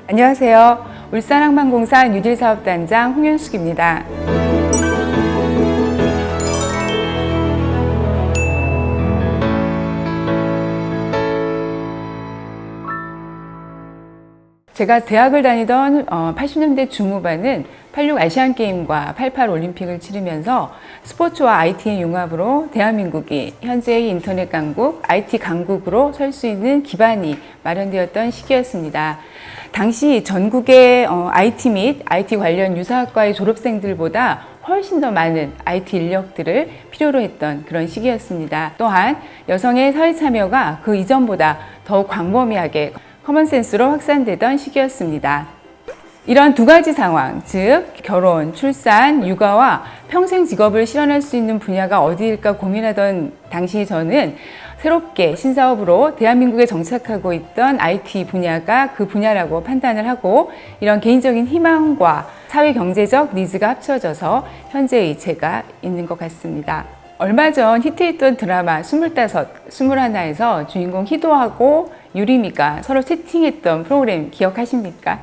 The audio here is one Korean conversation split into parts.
안녕하세요. 울산항만공사 뉴딜사업단장 홍윤숙입니다. 제가 대학을 다니던 80년대 중후반은 86 아시안게임과 88 올림픽을 치르면서 스포츠와 IT의 융합으로 대한민국이 현재의 인터넷 강국, IT 강국으로 설 수 있는 기반이 마련되었던 시기였습니다. 당시 전국의 IT 및 IT 관련 유사학과의 졸업생들보다 훨씬 더 많은 IT 인력들을 필요로 했던 그런 시기였습니다. 또한 여성의 사회 참여가 그 이전보다 더욱 광범위하게 커먼센스로 확산되던 시기였습니다. 이런 두 가지 상황, 즉 결혼, 출산, 육아와 평생 직업을 실현할 수 있는 분야가 어디일까 고민하던 당시 저는 새롭게 신사업으로 대한민국에 정착하고 있던 IT 분야가 그 분야라고 판단을 하고 이런 개인적인 희망과 사회 경제적 니즈가 합쳐져서 현재의 제가 있는 것 같습니다. 얼마 전 히트했던 드라마 25, 21에서 주인공 희도하고 유리미가 서로 채팅했던 프로그램 기억하십니까?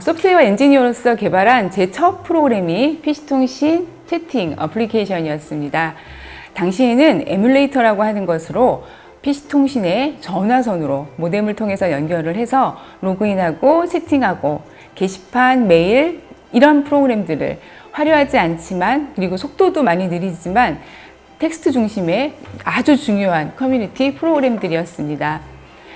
소프트웨어 엔지니어로서 개발한 제 첫 프로그램이 PC통신 채팅 어플리케이션이었습니다. 당시에는 에뮬레이터라고 하는 것으로 PC통신에 전화선으로 모뎀을 통해서 연결을 해서 로그인하고 채팅하고 게시판, 메일 이런 프로그램들을 화려하지 않지만 그리고 속도도 많이 느리지만 텍스트 중심의 아주 중요한 커뮤니티 프로그램들이었습니다.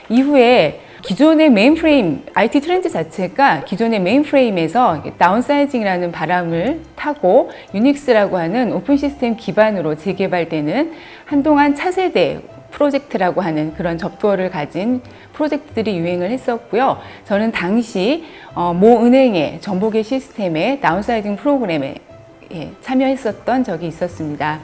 이후에 기존의 메인프레임, IT 트렌드 자체가 기존의 메인프레임에서 다운사이징이라는 바람을 타고 유닉스라고 하는 오픈 시스템 기반으로 재개발되는 한동안 차세대 프로젝트라고 하는 그런 접두어를 가진 프로젝트들이 유행을 했었고요. 저는 당시 모 은행의 전복의 시스템의 다운사이징 프로그램에 참여했었던 적이 있었습니다.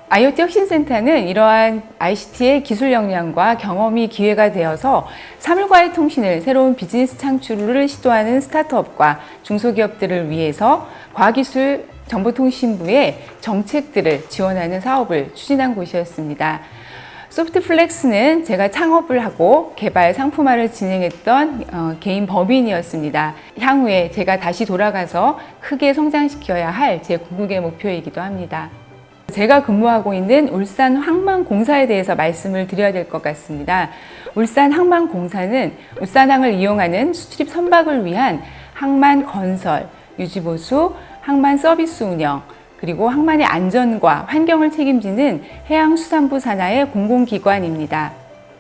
IoT 혁신센터는 이러한 ICT의 기술 역량과 경험이 기회가 되어서 사물과의 통신을 새로운 비즈니스 창출을 시도하는 스타트업과 중소기업들을 위해서 과학기술 정보통신부의 정책들을 지원하는 사업을 추진한 곳이었습니다. 소프트플렉스는 제가 창업을 하고 개발 상품화를 진행했던 개인 법인이었습니다. 향후에 제가 다시 돌아가서 크게 성장시켜야 할 제 궁극의 목표이기도 합니다. 제가 근무하고 있는 울산항만공사에 대해서 말씀을 드려야 될 것 같습니다. 울산항만공사는 울산항을 이용하는 수출입 선박을 위한 항만 건설, 유지보수, 항만 서비스 운영, 그리고 항만의 안전과 환경을 책임지는 해양수산부 산하의 공공기관입니다.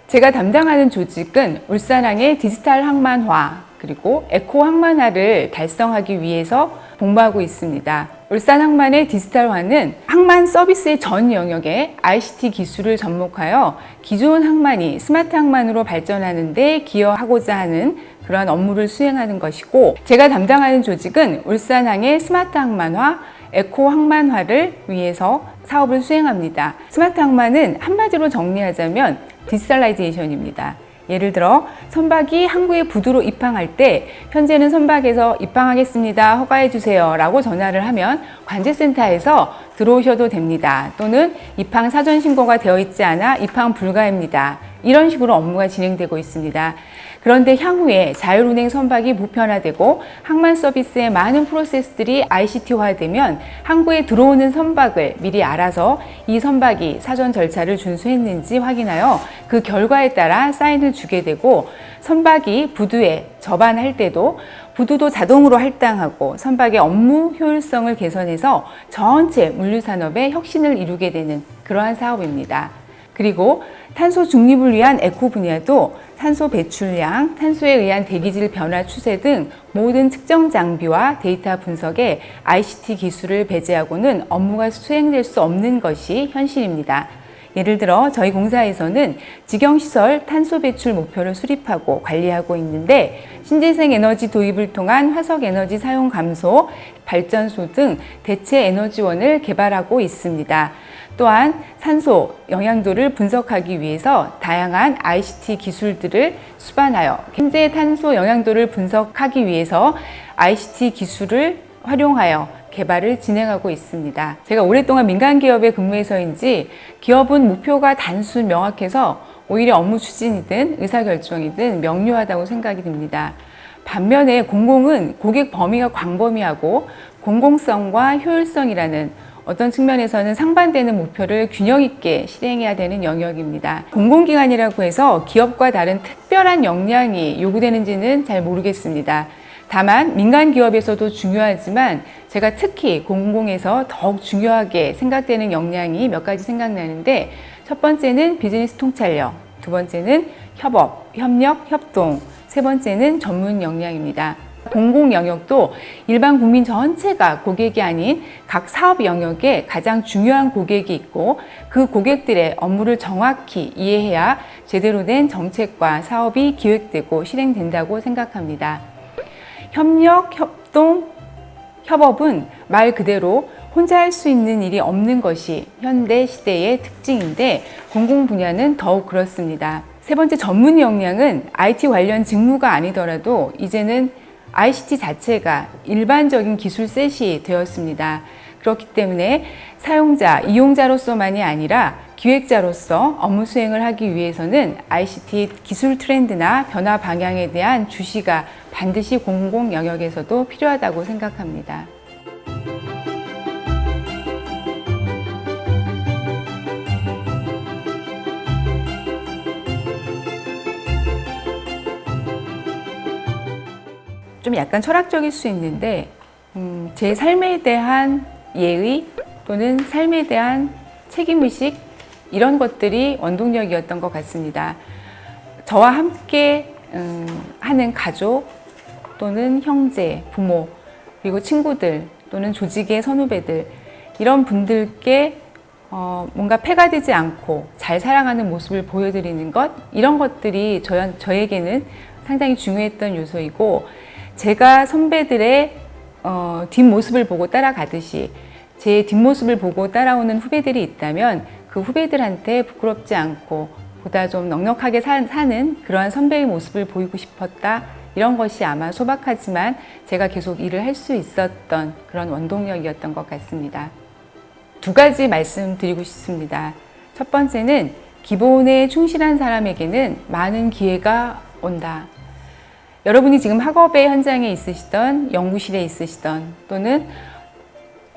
제가 담당하는 조직은 울산항의 디지털 항만화, 그리고 에코 항만화를 달성하기 위해서 복무하고 있습니다. 울산항만의 디지털화는 항만 서비스의 전 영역에 ICT 기술을 접목하여 기존 항만이 스마트 항만으로 발전하는 데 기여하고자 하는 그러한 업무를 수행하는 것이고, 제가 담당하는 조직은 울산항의 스마트 항만화, 에코 항만화를 위해서 사업을 수행합니다. 스마트 항만은 한마디로 정리하자면 디지털라이제이션입니다. 예를 들어 선박이 항구에 부두로 입항할 때 현재는 선박에서 입항하겠습니다. 허가해 주세요 라고 전화를 하면 관제센터에서 들어오셔도 됩니다. 또는 입항 사전 신고가 되어 있지 않아 입항 불가입니다. 이런 식으로 업무가 진행되고 있습니다. 그런데 향후에 자율운행 선박이 보편화되고 항만 서비스의 많은 프로세스들이 ICT화되면 항구에 들어오는 선박을 미리 알아서 이 선박이 사전 절차를 준수했는지 확인하여 그 결과에 따라 사인을 주게 되고, 선박이 부두에 접안할 때도 부두도 자동으로 할당하고 선박의 업무 효율성을 개선해서 전체 물류산업의 혁신을 이루게 되는 그러한 사업입니다. 그리고 탄소 중립을 위한 에코 분야도 탄소 배출량, 탄소에 의한 대기질 변화 추세 등 모든 측정 장비와 데이터 분석에 ICT 기술을 배제하고는 업무가 수행될 수 없는 것이 현실입니다. 예를 들어 저희 공사에서는 직영시설 탄소 배출 목표를 수립하고 관리하고 있는데, 신재생 에너지 도입을 통한 화석 에너지 사용 감소, 발전소 등 대체 에너지원을 개발하고 있습니다. 또한 산소 영향도를 분석하기 위해서 다양한 ICT 기술들을 수반하여 현재 탄소 영향도를 분석하기 위해서 ICT 기술을 활용하여 개발을 진행하고 있습니다. 제가 오랫동안 민간 기업에 근무해서인지 기업은 목표가 단순 명확해서 오히려 업무 추진이든 의사결정이든 명료하다고 생각이 듭니다. 반면에 공공은 고객 범위가 광범위하고 공공성과 효율성이라는 어떤 측면에서는 상반되는 목표를 균형 있게 실행해야 되는 영역입니다. 공공기관이라고 해서 기업과 다른 특별한 역량이 요구되는지는 잘 모르겠습니다. 다만 민간 기업에서도 중요하지만 제가 특히 공공에서 더욱 중요하게 생각되는 역량이 몇 가지 생각나는데, 첫 번째는 비즈니스 통찰력, 두 번째는 협업, 협력, 협동, 세 번째는 전문 역량입니다. 공공 영역도 일반 국민 전체가 고객이 아닌 각 사업 영역에 가장 중요한 고객이 있고, 그 고객들의 업무를 정확히 이해해야 제대로 된 정책과 사업이 기획되고 실행된다고 생각합니다. 협력, 협동, 협업은 말 그대로 혼자 할 수 있는 일이 없는 것이 현대 시대의 특징인데, 공공 분야는 더욱 그렇습니다. 세 번째, 전문 역량은 IT 관련 직무가 아니더라도 이제는 ICT 자체가 일반적인 기술 셋이 되었습니다. 그렇기 때문에 사용자, 이용자로서만이 아니라 기획자로서 업무 수행을 하기 위해서는 ICT 기술 트렌드나 변화 방향에 대한 주시가 반드시 공공 영역에서도 필요하다고 생각합니다. 좀 약간 철학적일 수 있는데, 제 삶에 대한 예의 또는 삶에 대한 책임의식, 이런 것들이 원동력이었던 것 같습니다. 저와 함께 하는 가족 또는 형제, 부모, 그리고 친구들 또는 조직의 선후배들, 이런 분들께 뭔가 폐가 되지 않고 잘 살아가는 모습을 보여드리는 것, 이런 것들이 저에게는 상당히 중요했던 요소이고, 제가 선배들의 뒷모습을 보고 따라가듯이 제 뒷모습을 보고 따라오는 후배들이 있다면 그 후배들한테 부끄럽지 않고 보다 좀 넉넉하게 사는 그러한 선배의 모습을 보이고 싶었다. 이런 것이 아마 소박하지만 제가 계속 일을 할 수 있었던 그런 원동력이었던 것 같습니다. 두 가지 말씀드리고 싶습니다. 첫 번째는 기본에 충실한 사람에게는 많은 기회가 온다. 여러분이 지금 학업의 현장에 있으시던, 연구실에 있으시던, 또는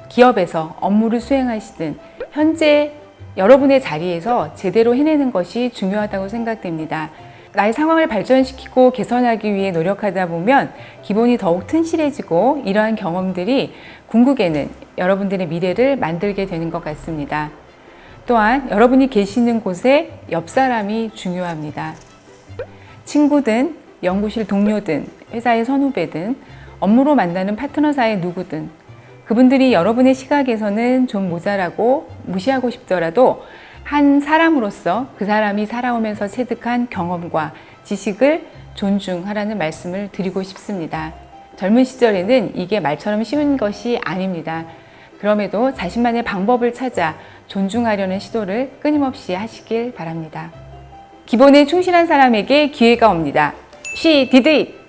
기업에서 업무를 수행하시든 현재 여러분의 자리에서 제대로 해내는 것이 중요하다고 생각됩니다. 나의 상황을 발전시키고 개선하기 위해 노력하다 보면 기본이 더욱 튼실해지고, 이러한 경험들이 궁극에는 여러분들의 미래를 만들게 되는 것 같습니다. 또한 여러분이 계시는 곳에 옆 사람이 중요합니다. 친구든 연구실 동료든 회사의 선후배든 업무로 만나는 파트너 사이 누구든 그분들이 여러분의 시각에서는 좀 모자라고 무시하고 싶더라도 한 사람으로서 그 사람이 살아오면서 체득한 경험과 지식을 존중하라는 말씀을 드리고 싶습니다. 젊은 시절에는 이게 말처럼 쉬운 것이 아닙니다. 그럼에도 자신만의 방법을 찾아 존중하려는 시도를 끊임없이 하시길 바랍니다. 기본에 충실한 사람에게 기회가 옵니다. She did it!